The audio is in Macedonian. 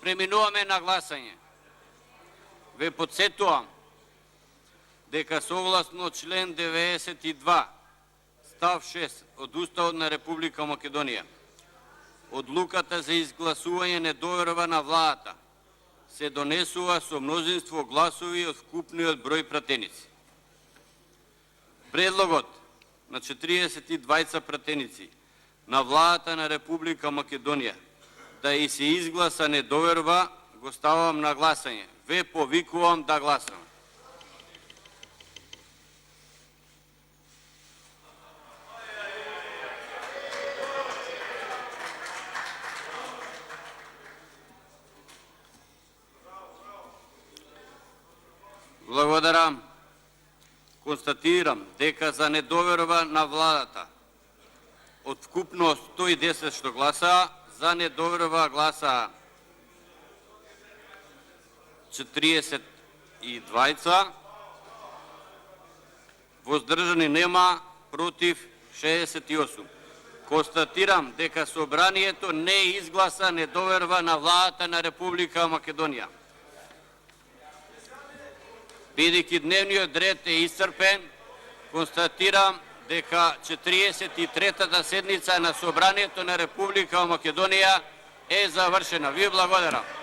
Преминуваме на гласање. Ве подсетувам дека согласно член 92 став 6 од Уставот на Република Македонија, одлуката за изгласување недоверба на владата се донесува со мнозинство гласови од вкупниот број пратеници. Предлогот на 42 пратеници на владата на Република Македонија да и се изгласа недоверба го ставам на гласање. Ве повикувам да гласаме. Благодарам. Констатирам дека за недоверба на владата од вкупно 110 што гласаа, за недоверба гласаа 42, воздржани нема, против 68. Констатирам дека собранието не изгласа недоверба на владата на Република Македонија. Бидејќи дневниот ред е исцрпен, констатирам дека 43-та седница на Собранието на Република Македонија е завршена. Ви благодарам.